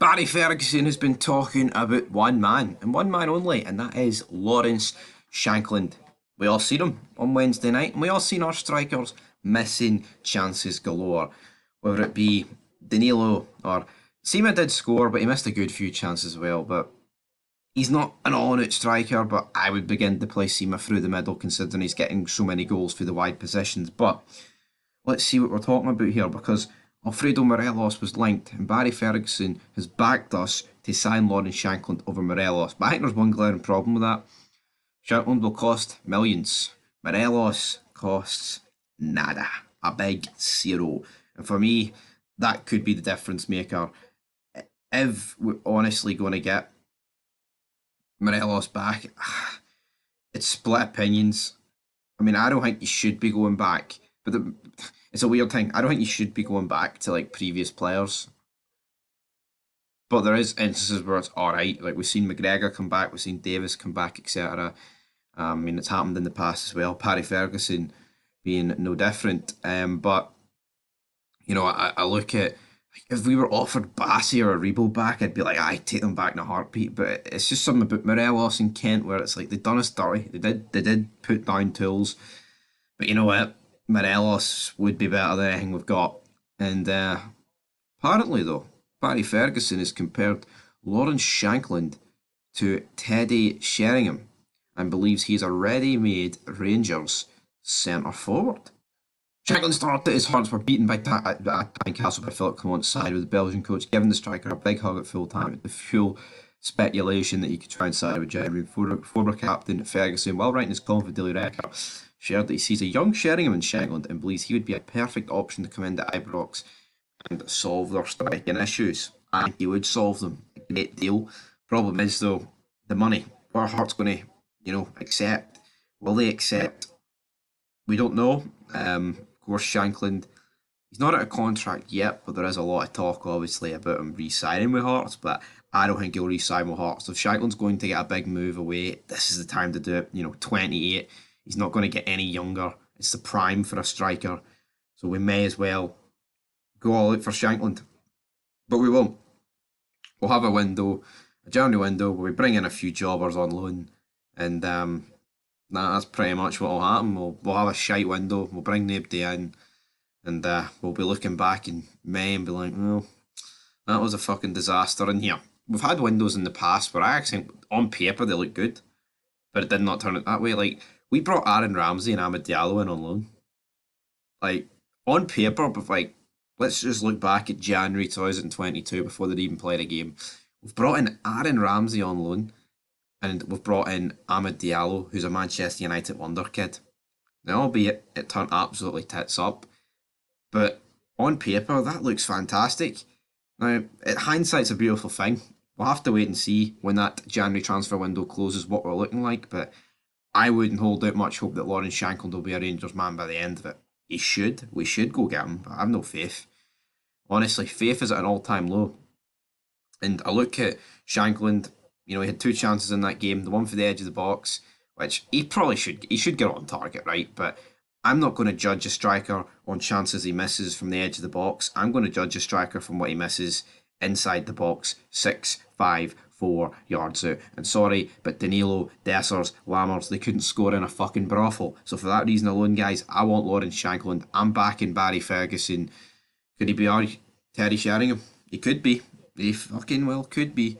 Barry Ferguson has been talking about one man, and one man only, and that is Lawrence Shankland. We all seen him on Wednesday night, and we all seen our strikers missing chances galore. Whether it be Danilo or Seema did score, but he missed a good few chances as well. But he's not an all-out striker, but I would begin to play Seema through the middle, considering he's getting so many goals through the wide positions. But let's see what we're talking about here, because Alfredo Morelos was linked, and Barry Ferguson has backed us to sign Lawrence Shankland over Morelos. But I think there's one glaring problem with that. Shankland will cost millions. Morelos costs nada. A big zero. And for me, that could be the difference maker. If we're honestly going to get Morelos back, it's split opinions. I mean, I don't think you should be going back, but it's a weird thing. I don't think you should be going back to like previous players, but there is instances where it's all right. Like we've seen McGregor come back, we've seen Davis come back, etc. I mean, it's happened in the past as well. Paddy Ferguson being no different. But you know, I look at, if we were offered Bassey or Aribo back, I'd be like, I take them back in a heartbeat. But it's just something about Morelos and Kent where it's like they've done us dirty. They did put down tools, but you know what? Morelos would be better than anything we've got. And apparently, though, Barry Ferguson has compared Lawrence Shankland to Teddy Sheringham and believes he's a ready-made Rangers centre forward. Shankland started his Hearts were beaten by Castle by Philip Clement's side, with the Belgian coach giving the striker a big hug at full time. The fuel speculation that he could try and side with Jeremy, former captain Ferguson, while writing his column for Daily Record, shared that he sees a young Sherringham in Shankland and believes he would be a perfect option to come into Ibrox and solve their striking issues. I think he would solve them a great deal. Problem is though, the money. What are Hearts going to, accept? Will they accept? We don't know. Of course, Shankland, he's not out of contract yet, but there is a lot of talk, obviously, about him re-signing with Hearts, but I don't think he'll re-sign with Hearts. So if Shankland's going to get a big move away, this is the time to do it. 28, he's not going to get any younger. It's the prime for a striker, so we may as well go all out for Shankland. But we won't. We'll have a January window, where we bring in a few jobbers on loan, and that's pretty much what will happen. We'll have a shite window, we'll bring nobody in, and we'll be looking back in May and be like, well, that was a fucking disaster. And here, we've had windows in the past where I actually think on paper they look good, but it did not turn out that way. Like, we brought Aaron Ramsey and Amad Diallo in on loan. Like, on paper, but like, let's just look back at January 2022 before they'd even played a game. We've brought in Aaron Ramsey on loan, and we've brought in Amad Diallo, who's a Manchester United wonder kid. Now, albeit it turned absolutely tits up, but on paper, that looks fantastic. Now, hindsight's a beautiful thing. We'll have to wait and see when that January transfer window closes what we're looking like, but I wouldn't hold out much hope that Lawrence Shankland will be a Rangers man by the end of it. We should go get him, but I have no faith. Honestly, faith is at an all-time low. And I look at Shankland, he had two chances in that game, the one for the edge of the box, which he should get on target, right? But I'm not going to judge a striker on chances he misses from the edge of the box. I'm going to judge a striker from what he misses inside the box, 6, 5, 4 yards out. And sorry, but Danilo, Dessers, Lammers, they couldn't score in a fucking brothel. So for that reason alone, guys, I want Lawrence Shankland. I'm backing Barry Ferguson. Could he be our Terry Sheringham? He could be. He fucking well could be.